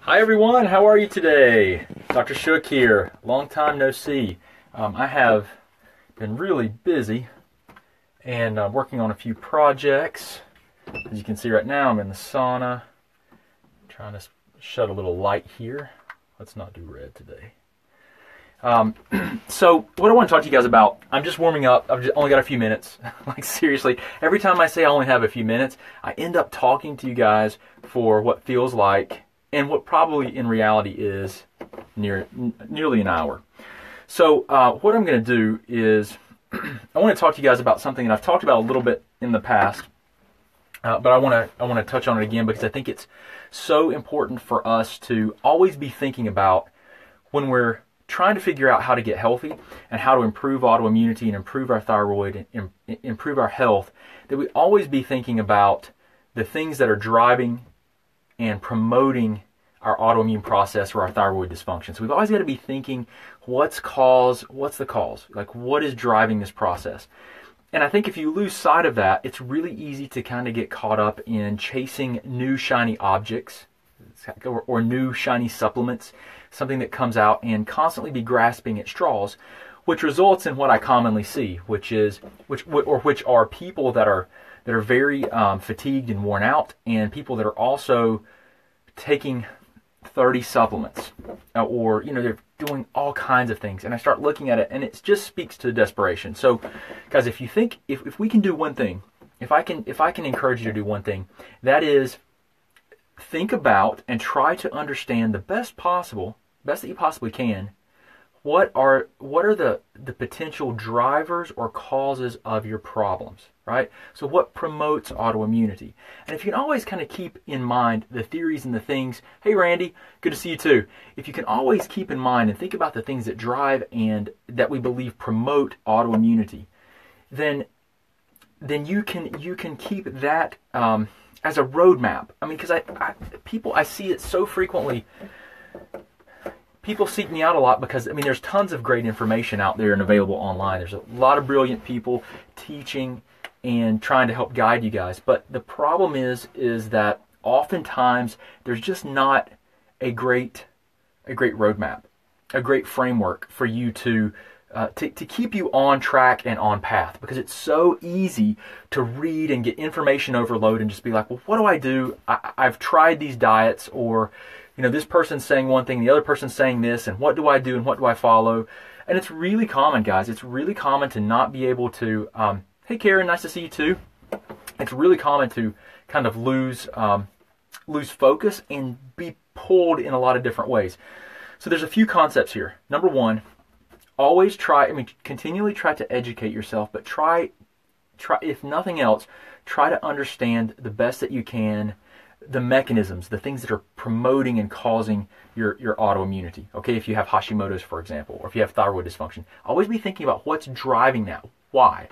Hi everyone, how are you today? Dr. Shook here. Long time no see. I have been really busy and working on a few projects. As you can see right now, I'm in the sauna. Trying to shed a little light here. Let's not do red today. So what I want to talk to you guys about, I'm just warming up. I've only got a few minutes. Like seriously, every time I say I only have a few minutes, I end up talking to you guys for what feels like and what probably in reality is nearly an hour. So what I'm going to do is I want to talk to you guys about something that I've talked about a little bit in the past, but I want to touch on it again because I think it's so important for us to always be thinking about when we're trying to figure out how to get healthy and how to improve autoimmunity and improve our thyroid and improve our health, that we always be thinking about the things that are driving and promoting our autoimmune process or our thyroid dysfunction. So we've always got to be thinking, what's the cause? Like, what is driving this process? And I think if you lose sight of that, it's really easy to kind of get caught up in chasing new shiny objects or new shiny supplements, something that comes out, and constantly be grasping at straws, which results in what I commonly see, which are people that are very fatigued and worn out, and people that are also taking 30 supplements, or they're doing all kinds of things. And I start looking at it, and it just speaks to desperation. So, guys, if you think if we can do one thing, if I can encourage you to do one thing, that is think about and try to understand the best that you possibly can. What are the potential drivers or causes of your problems, right? So what promotes autoimmunity? And if you can always kind of keep in mind the theories and the things, hey Randy, good to see you too. If you can always keep in mind and think about the things that drive and that we believe promote autoimmunity, then you can keep that as a roadmap. I mean, because I see it so frequently. People seek me out a lot because, there's tons of great information out there and available online. There's a lot of brilliant people teaching and trying to help guide you guys. But the problem is that oftentimes there's just not a great roadmap, a great framework for you to keep you on track and on path, because it's so easy to read and get information overload and just be like, well, what do I do? I've tried these diets, or this person's saying one thing, the other person's saying this, and what do I do and what do I follow? And it's really common, guys. It's really common to not be able to, hey Karen, nice to see you too. It's really common to kind of lose focus and be pulled in a lot of different ways. So there's a few concepts here. Number one, always continually try to educate yourself, but try, if nothing else, try to understand the best that you can the mechanisms, the things that are promoting and causing your autoimmunity. Okay, if you have Hashimotos, for example, or if you have thyroid dysfunction, always be thinking about what's driving that. Why?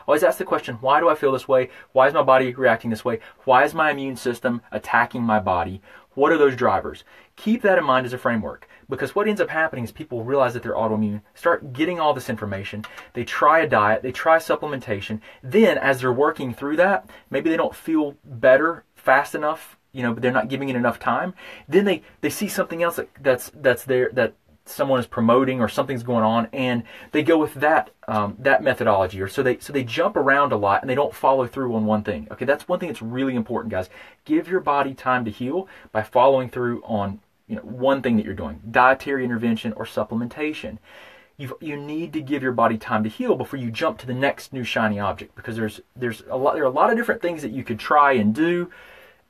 Always ask the question, why do I feel this way? Why is my body reacting this way? Why is my immune system attacking my body? What are those drivers? Keep that in mind as a framework, because what ends up happening is people realize that they're autoimmune, start getting all this information, they try a diet, they try supplementation, then as they're working through that, maybe they don't feel better fast enough, but they're not giving it enough time. Then they see something else that's there, that someone is promoting, or something's going on, and they go with that methodology, or so they jump around a lot and they don't follow through on one thing. Okay, that's one thing that's really important, guys. Give your body time to heal by following through on one thing that you're doing, dietary intervention or supplementation. You need to give your body time to heal before you jump to the next new shiny object, because there are a lot of different things that you could try and do.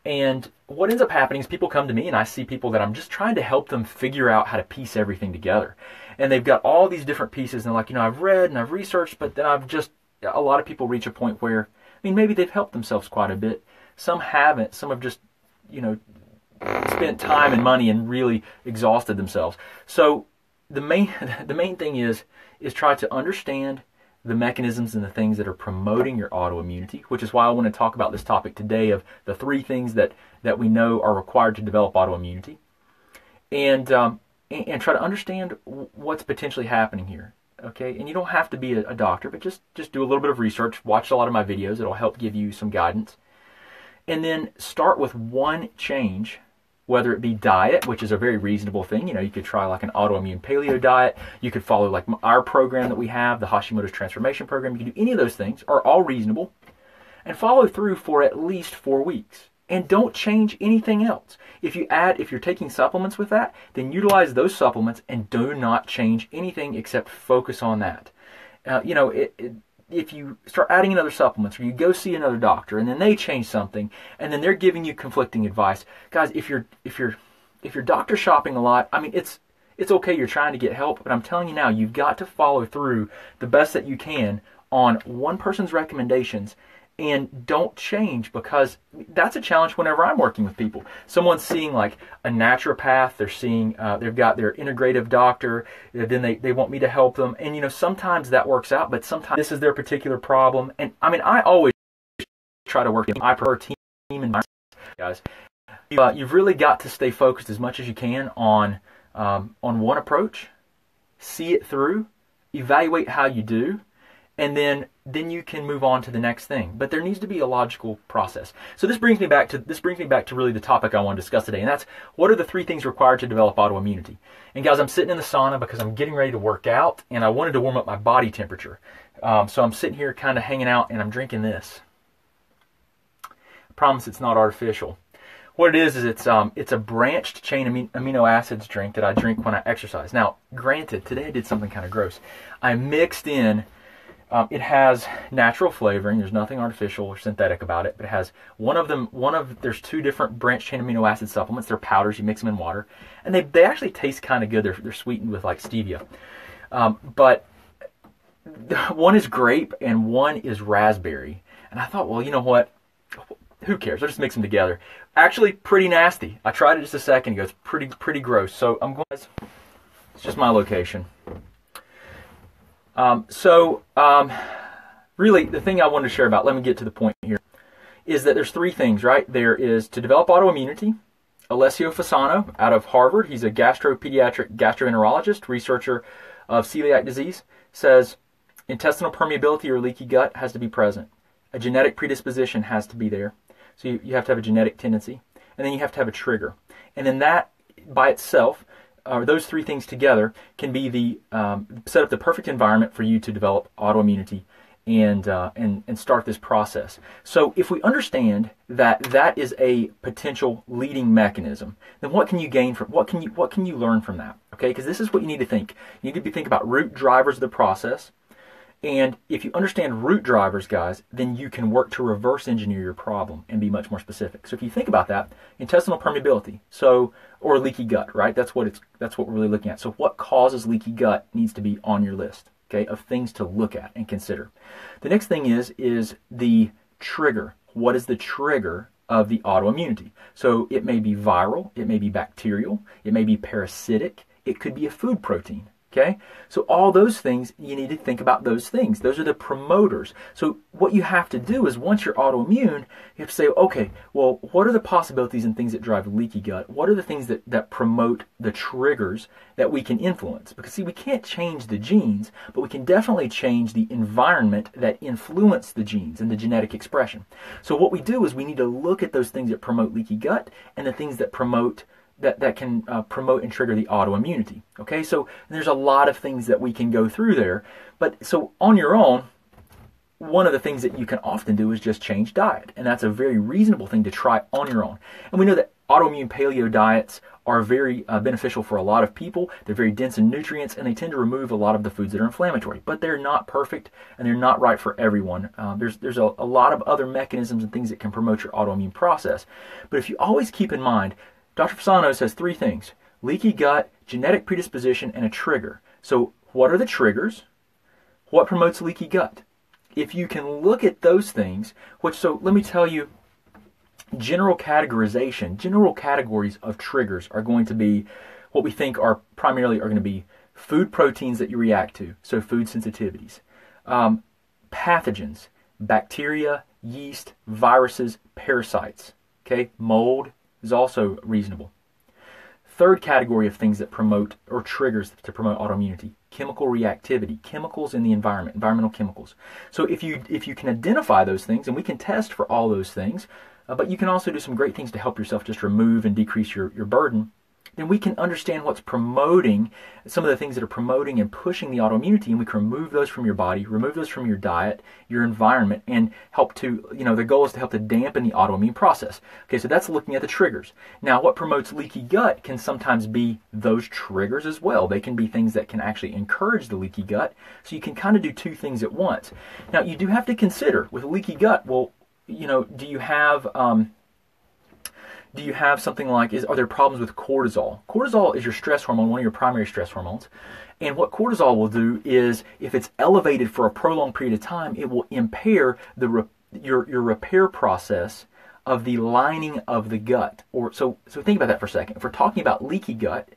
And what ends up happening is people come to me, and I see people that I'm just trying to help them figure out how to piece everything together. And they've got all these different pieces, and they're like, I've read and I've researched, but then a lot of people reach a point where, maybe they've helped themselves quite a bit. Some haven't. Some have just, spent time and money and really exhausted themselves. So the main thing is try to understand the mechanisms and the things that are promoting your autoimmunity, which is why I want to talk about this topic today of the 3 things that we know are required to develop autoimmunity, and try to understand what's potentially happening here. Okay, and you don't have to be a doctor, but just do a little bit of research, watch a lot of my videos. It'll help give you some guidance, and then start with one change whether it be diet, which is a very reasonable thing. You know, you could try like an autoimmune paleo diet. You could follow like our program that we have, the Hashimoto's transformation program. You can do any of those things, are all reasonable, and follow through for at least 4 weeks. And don't change anything else. If you're taking supplements with that, then utilize those supplements and do not change anything except focus on that. You know, if you start adding in other supplements, or you go see another doctor and then they change something and then they're giving you conflicting advice, guys, if you're doctor shopping a lot, I mean, it's okay, you're trying to get help, but I'm telling you now, you've got to follow through the best that you can on one person's recommendations. And don't change, because that's a challenge whenever I'm working with people. Someone's seeing like a naturopath, they're seeing, they've got their integrative doctor, then they want me to help them. And, you know, sometimes that works out, but sometimes this is their particular problem. And I mean, I always try to work in, I prefer team and guys. You've really got to stay focused as much as you can on one approach, see it through, evaluate how you do, and then you can move on to the next thing. But there needs to be a logical process. So this brings me back to really the topic I want to discuss today, and that's what are the 3 things required to develop autoimmunity. And guys, I'm sitting in the sauna because I'm getting ready to work out, and I wanted to warm up my body temperature. So I'm sitting here kind of hanging out, and I'm drinking this. I promise it's not artificial. What it is it's a branched chain amino acids drink that I drink when I exercise. Now, granted, today I did something kind of gross. I mixed in. It has natural flavoring. There's nothing artificial or synthetic about it. But it has there's 2 different branched chain amino acid supplements. They're powders. You mix them in water, and they actually taste kind of good. They're sweetened with like stevia. But one is grape and one is raspberry. And I thought, well, you know what? Who cares? I'll just mix them together. Actually, pretty nasty. I tried it just a second ago. It's pretty gross. So I'm going. It's just my location. Really, the thing I wanted to share about, let me get to the point here, is that there's 3 things, right? There is to develop autoimmunity. Alessio Fasano out of Harvard, he's a pediatric gastroenterologist, researcher of celiac disease, says intestinal permeability or leaky gut has to be present. A genetic predisposition has to be there. So you have to have a genetic tendency. And then you have to have a trigger. And then that by itself, those 3 things together, can be the set up the perfect environment for you to develop autoimmunity and start this process. So if we understand that that is a potential leading mechanism, then what can you gain from what can you learn from that? Okay, because this is what you need to think. You need to think about root drivers of the process. And if you understand root drivers, guys, then you can work to reverse engineer your problem and be much more specific. So if you think about that, intestinal permeability, or leaky gut, right? That's what we're really looking at. So what causes leaky gut needs to be on your list, okay, of things to look at and consider. The next thing is the trigger. What is the trigger of the autoimmunity? So it may be viral, it may be bacterial, it may be parasitic, it could be a food protein. Okay, so all those things, you need to think about those things. Those are the promoters. So what you have to do is once you're autoimmune, you have to say, okay, well, what are the possibilities and things that drive leaky gut? What are the things that promote the triggers that we can influence? Because see, we can't change the genes, but we can definitely change the environment that influence the genes and the genetic expression. So what we do is we need to look at those things that promote leaky gut and the things that promote that can promote and trigger the autoimmunity. Okay, so there's a lot of things that we can go through there. But so on your own, one of the things that you can often do is just change diet. And that's a very reasonable thing to try on your own. And we know that autoimmune paleo diets are very beneficial for a lot of people. They're very dense in nutrients, and they tend to remove a lot of the foods that are inflammatory. But they're not perfect, and they're not right for everyone. There's a lot of other mechanisms and things that can promote your autoimmune process. But if you always keep in mind, Dr. Fasano says 3 things: leaky gut, genetic predisposition, and a trigger. So what are the triggers? What promotes leaky gut? If you can look at those things, so let me tell you, general categories of triggers are going to be what we think are going to be food proteins that you react to, so food sensitivities, pathogens, bacteria, yeast, viruses, parasites, okay, mold is also reasonable. Third category of things that promote or triggers to promote autoimmunity: chemical reactivity, chemicals in the environment, environmental chemicals. So if you can identify those things, and we can test for all those things, but you can also do some great things to help yourself just remove and decrease your burden, then we can understand what's promoting, some of the things that are promoting and pushing the autoimmunity, and we can remove those from your body, remove those from your diet, your environment, and help to, the goal is to help to dampen the autoimmune process. Okay, so that's looking at the triggers. Now, what promotes leaky gut can sometimes be those triggers as well. They can be things that can actually encourage the leaky gut, so you can kind of do two things at once. Now, you do have to consider, with a leaky gut, well, do you have something like, are there problems with cortisol? Cortisol is your stress hormone, one of your primary stress hormones. And what cortisol will do is, if it's elevated for a prolonged period of time, it will impair your repair process of the lining of the gut. So think about that for a second. If we're talking about leaky gut,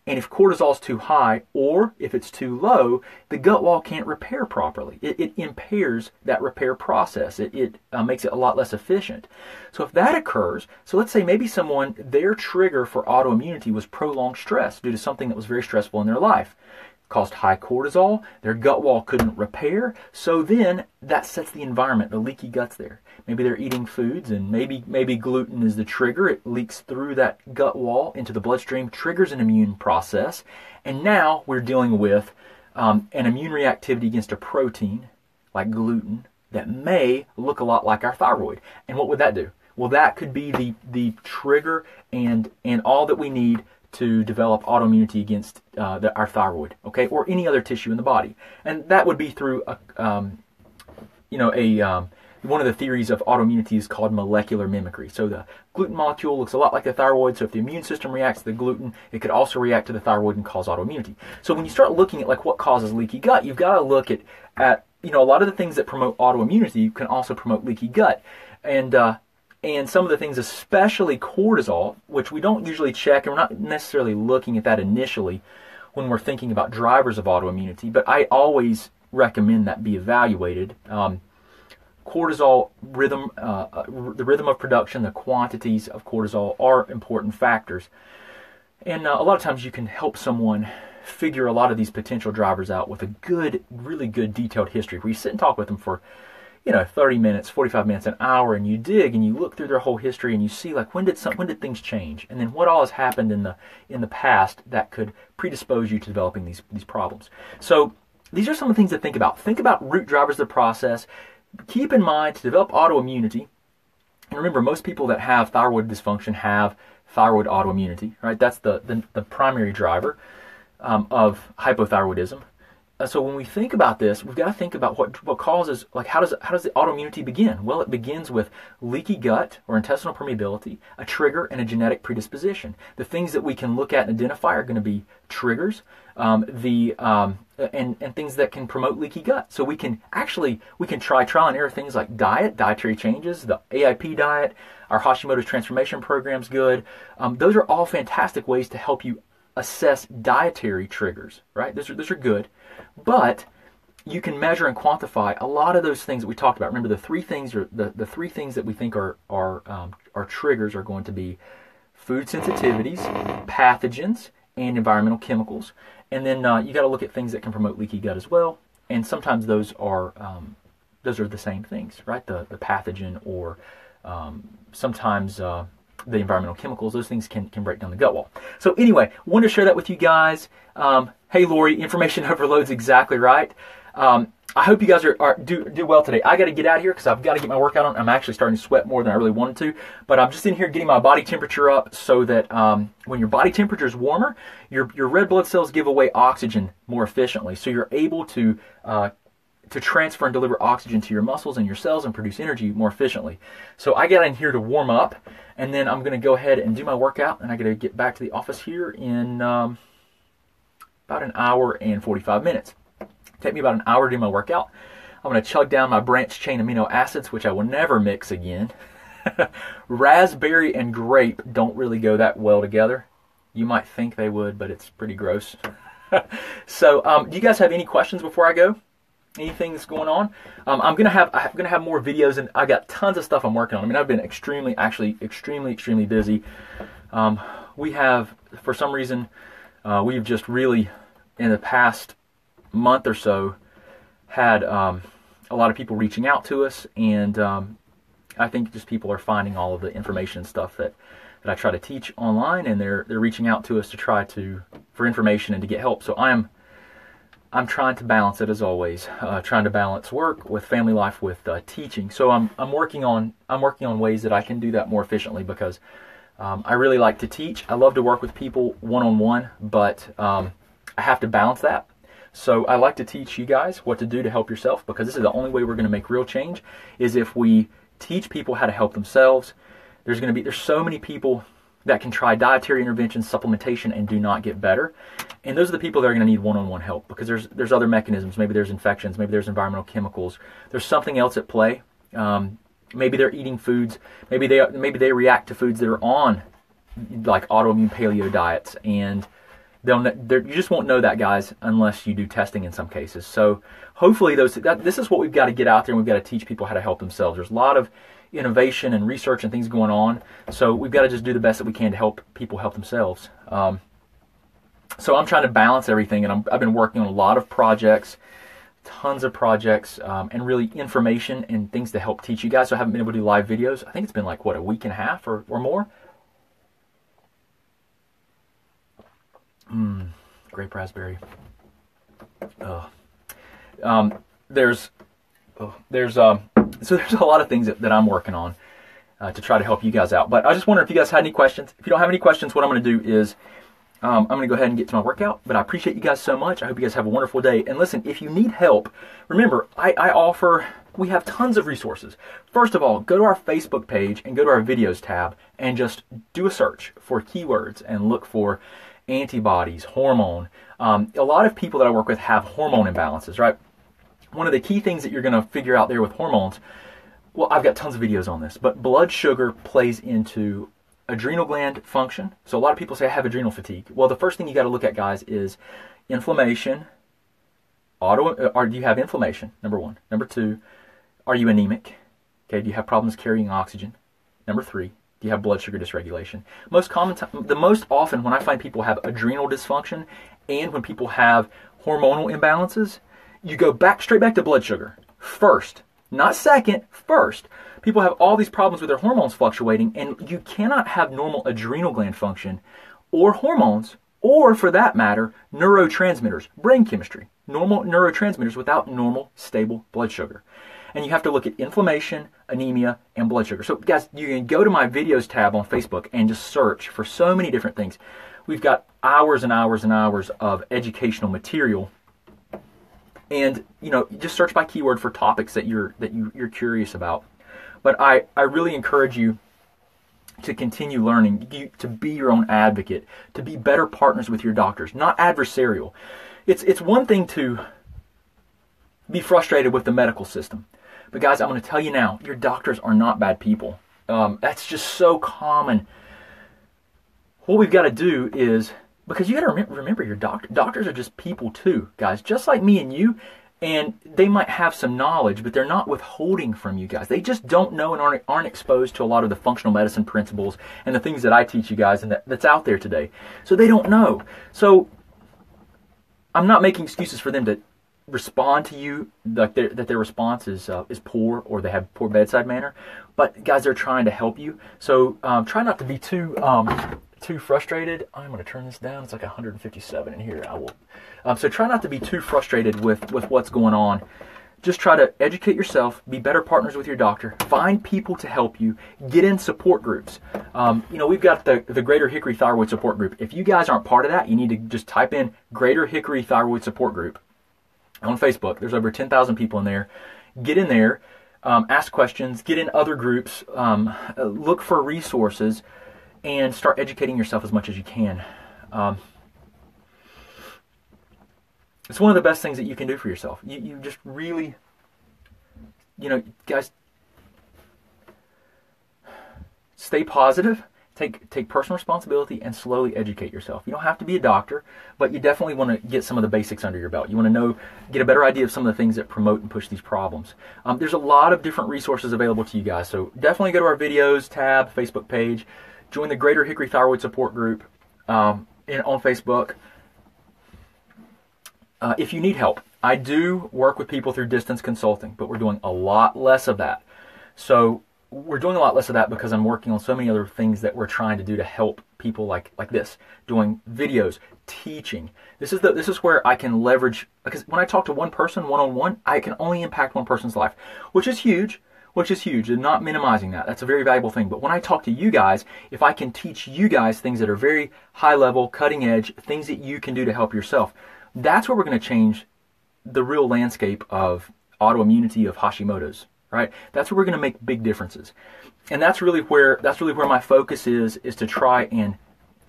and if cortisol is too high or if it's too low, the gut wall can't repair properly. It impairs that repair process. It makes it a lot less efficient. So if that occurs, so let's say maybe someone, their trigger for autoimmunity was prolonged stress due to something that was very stressful in their life. Caused high cortisol, their gut wall couldn't repair, so then that sets the environment, the leaky gut's there. Maybe they're eating foods, and maybe gluten is the trigger. It leaks through that gut wall into the bloodstream, triggers an immune process, and now we're dealing with an immune reactivity against a protein, like gluten, that may look a lot like our thyroid. And what would that do? Well, that could be the trigger and all that we need to develop autoimmunity against our thyroid, okay, or any other tissue in the body. And that would be through one of the theories of autoimmunity is called molecular mimicry. So the gluten molecule looks a lot like the thyroid, so if the immune system reacts to the gluten, it could also react to the thyroid and cause autoimmunity. So when you start looking at like what causes leaky gut, you've got to look at a lot of the things that promote autoimmunity can also promote leaky gut. And some of the things, especially cortisol, which we don't usually check, and we're not necessarily looking at that initially when we're thinking about drivers of autoimmunity, but I always recommend that be evaluated. Cortisol rhythm, the rhythm of production, the quantities of cortisol are important factors. And a lot of times you can help someone figure a lot of these potential drivers out with a good, really good detailed history, where you sit and talk with them for 30 minutes, 45 minutes, an hour, and you dig and you look through their whole history and you see like when did things change, and then what all has happened in the past that could predispose you to developing these problems. So these are some of the things to think about. Think about root drivers of the process. Keep in mind to develop autoimmunity. And remember, most people that have thyroid dysfunction have thyroid autoimmunity, right? That's the primary driver of hypothyroidism. So when we think about this, we've got to think about what causes, like how does the autoimmunity begin? Well, it begins with leaky gut or intestinal permeability, a trigger, and a genetic predisposition. The things that we can look at and identify are going to be triggers, and things that can promote leaky gut. So we can try trial and error things like dietary changes, the AIP diet, our Hashimoto's transformation program's good. Those are all fantastic ways to help you assess dietary triggers, right? Those are good. But you can measure and quantify a lot of those things that we talked about. Remember, the three things that we think are triggers are going to be food sensitivities, pathogens, and environmental chemicals. And then you got to look at things that can promote leaky gut as well. And sometimes those are the same things, right? The pathogen or sometimes the environmental chemicals. Those things can break down the gut wall. So anyway, wanted to share that with you guys. Hey, Lori, information overload's exactly right. I hope you guys do well today. I got to get out of here because I've got to get my workout on. I'm actually starting to sweat more than I really wanted to, but I'm just in here getting my body temperature up so that when your body temperature is warmer, your red blood cells give away oxygen more efficiently, so you're able to transfer and deliver oxygen to your muscles and your cells and produce energy more efficiently. So I got in here to warm up, and then I'm going to go ahead and do my workout, and I got to get back to the office here in about an hour and 45 minutes. Take me about an hour to do my workout. I'm going to chug down my branched chain amino acids, which I will never mix again. Raspberry and grape don't really go that well together. You might think they would, but it's pretty gross. So, do you guys have any questions before I go? Anything that's going on? I'm gonna have more videos, and I got tons of stuff I'm working on. I mean, I've been extremely busy. We have, for some reason, we've just really, in the past month or so, had a lot of people reaching out to us, and I think just people are finding all of the information and stuff that I try to teach online, and they're reaching out to us to try for information and to get help. So I'm trying to balance it, as always, trying to balance work with family life with teaching. So I'm working on ways that I can do that more efficiently, because I really like to teach. I love to work with people one-on-one, but I have to balance that. So I like to teach you guys what to do to help yourself, because this is the only way we're going to make real change, is if we teach people how to help themselves. There's so many people that can try dietary interventions, supplementation, and do not get better. And those are the people that are going to need one-on-one help, because there's other mechanisms. Maybe there's infections, maybe there's environmental chemicals. There's something else at play. Maybe they're eating foods. Maybe they react to foods that are on like autoimmune paleo diets, and you just won't know that, guys, unless you do testing in some cases. So hopefully this is what we've got to get out there, and we've got to teach people how to help themselves. There's a lot of innovation and research and things going on, so we've got to just do the best that we can to help people help themselves. So I'm trying to balance everything, and I've been working on a lot of projects, tons of projects, and really information and things to help teach you guys. So I haven't been able to do live videos. I think it's been like, what, a week and a half or more? Grape raspberry. So there's a lot of things that I'm working on to try to help you guys out. But I just wonder if you guys had any questions. If you don't have any questions, what I'm going to do is I'm going to go ahead and get to my workout. But I appreciate you guys so much. I hope you guys have a wonderful day. And listen, if you need help, remember, we have tons of resources. First of all, go to our Facebook page and go to our videos tab and just do a search for keywords and look for antibodies, hormone. A lot of people that I work with have hormone imbalances, right? One of the key things that you're going to figure out there with hormones, well, I've got tons of videos on this, but blood sugar plays into adrenal gland function. So a lot of people say, I have adrenal fatigue. Well, the first thing you got to look at, guys, is inflammation. Or do you have inflammation? Number one. Number two, are you anemic? Okay, do you have problems carrying oxygen? Number three, do you have blood sugar dysregulation? The most often when I find people have adrenal dysfunction and when people have hormonal imbalances, you go straight back to blood sugar first, not second, first. People have all these problems with their hormones fluctuating, and you cannot have normal adrenal gland function or hormones, or for that matter, neurotransmitters, brain chemistry, normal neurotransmitters without normal, stable blood sugar. And you have to look at inflammation, anemia, and blood sugar. So guys, you can go to my videos tab on Facebook and just search for so many different things. We've got hours and hours and hours of educational material. And, just search by keyword for topics that you're curious about. But I really encourage you to continue learning, to be your own advocate, to be better partners with your doctors, not adversarial. It's one thing to be frustrated with the medical system. But guys, I'm going to tell you now, your doctors are not bad people. That's just so common. What we've got to do is, because you got to remember your doctors are just people too, guys, just like me and you. And they might have some knowledge, but they're not withholding from you guys. They just don't know and aren't exposed to a lot of the functional medicine principles and the things that I teach you guys and that's out there today. So they don't know. So I'm not making excuses for them to respond to you like that their response is poor, or they have poor bedside manner. But guys, they're trying to help you. So try not to be too frustrated. I'm going to turn this down. It's like 157 in here. I will. So try not to be too frustrated with what's going on. Just try to educate yourself, be better partners with your doctor, find people to help you, get in support groups. We've got the Greater Hickory Thyroid Support Group. If you guys aren't part of that, you need to just type in Greater Hickory Thyroid Support Group on Facebook. There's over 10,000 people in there. Get in there, ask questions, get in other groups, look for resources, and start educating yourself as much as you can. It's one of the best things that you can do for yourself. You just really, guys, stay positive, take personal responsibility, and slowly educate yourself. You don't have to be a doctor, but you definitely want to get some of the basics under your belt. You want to get a better idea of some of the things that promote and push these problems. There's a lot of different resources available to you guys, so definitely go to our videos tab, Facebook page, join the Greater Hickory Thyroid Support Group on Facebook. If you need help, I do work with people through distance consulting, but we're doing a lot less of that. So we're doing a lot less of that because I'm working on so many other things that we're trying to do to help people like this, doing videos, teaching. This is where I can leverage, because when I talk to one person one-on-one, I can only impact one person's life, which is huge, and not minimizing that. That's a very valuable thing. But when I talk to you guys, if I can teach you guys things that are very high level, cutting edge, things that you can do to help yourself, that's where we're going to change the real landscape of autoimmunity, of Hashimoto's, right? That's where we're going to make big differences. And that's really where my focus is to try and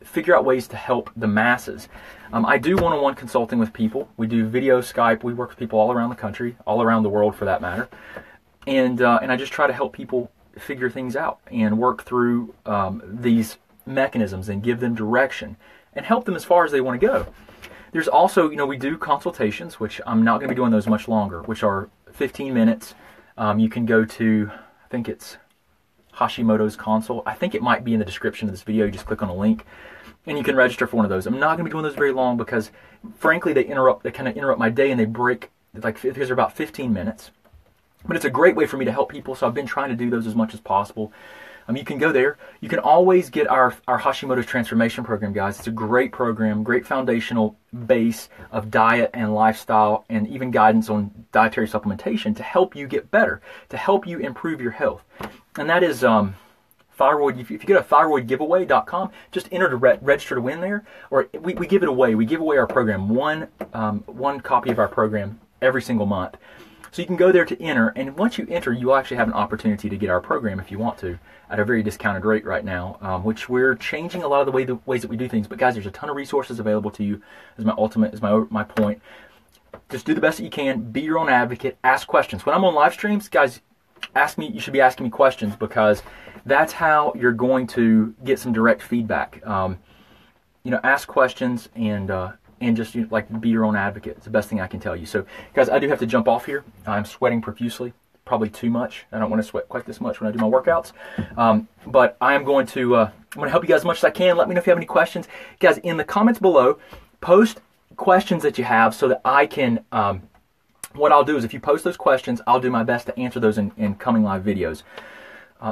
figure out ways to help the masses. I do one-on-one consulting with people. We do video, Skype. We work with people all around the country, all around the world for that matter. And I just try to help people figure things out and work through these mechanisms and give them direction and help them as far as they want to go. There's also, we do consultations, which I'm not going to be doing those much longer, which are 15 minutes. You can go to, I think it's Hashimoto's consult. I think it might be in the description of this video. You just click on a link and you can register for one of those. I'm not going to be doing those very long because, frankly, they kind of interrupt my day, and they break, because they're about 15 minutes. But it's a great way for me to help people, so I've been trying to do those as much as possible. You can go there. You can always get our Hashimoto's Transformation Program, guys. It's a great program, great foundational base of diet and lifestyle, and even guidance on dietary supplementation to help you get better, to help you improve your health. And that is thyroid. If you go to thyroidgiveaway.com, just enter to register to win there. Or we give it away. We give away our program, one copy of our program every single month. So you can go there to enter, and once you enter, you'll actually have an opportunity to get our program if you want to, at a very discounted rate right now, which we're changing a lot of the ways that we do things. But guys, there's a ton of resources available to you. Is my point. Just do the best that you can. Be your own advocate. Ask questions. When I'm on live streams, guys, ask me. You should be asking me questions, because that's how you're going to get some direct feedback. Ask questions and just be your own advocate. It's the best thing I can tell you. So, guys, I do have to jump off here. I'm sweating profusely, probably too much. I don't want to sweat quite this much when I do my workouts. But I am going to help you guys as much as I can. Let me know if you have any questions. Guys, in the comments below, post questions that you have so that I can, what I'll do is if you post those questions, I'll do my best to answer those in coming live videos.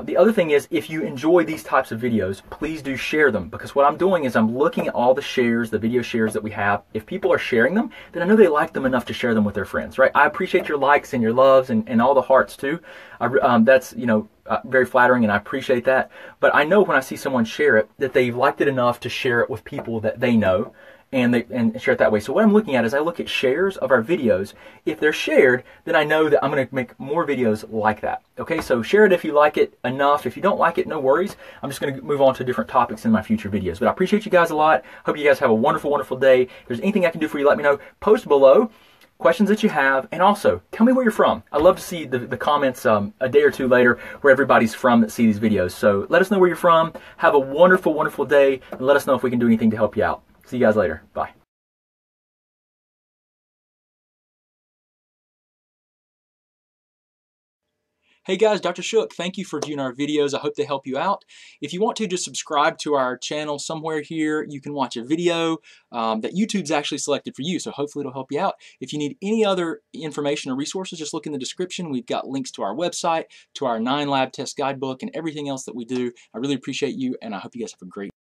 The other thing is, if you enjoy these types of videos, please do share them, because what I'm doing is I'm looking at all the shares, the video shares that we have. If people are sharing them, then I know they like them enough to share them with their friends, right? I appreciate your likes and your loves and all the hearts too. That's very flattering, and I appreciate that. But I know when I see someone share it that they've liked it enough to share it with people that they know, and share it that way. So what I'm looking at is I look at shares of our videos. If they're shared, then I know that I'm going to make more videos like that. Okay, so share it if you like it enough. If you don't like it, no worries. I'm just going to move on to different topics in my future videos. But I appreciate you guys a lot. Hope you guys have a wonderful, wonderful day. If there's anything I can do for you, let me know. Post below questions that you have, and also tell me where you're from. I love to see the comments a day or two later where everybody's from that see these videos. So let us know where you're from. Have a wonderful, wonderful day, and let us know if we can do anything to help you out. See you guys later. Bye. Hey guys, Dr. Shook, thank you for viewing our videos. I hope they help you out. If you want to, just subscribe to our channel somewhere here. You can watch a video that YouTube's actually selected for you, so hopefully it'll help you out. If you need any other information or resources, just look in the description. We've got links to our website, to our 9 lab test guidebook, and everything else that we do. I really appreciate you, and I hope you guys have a great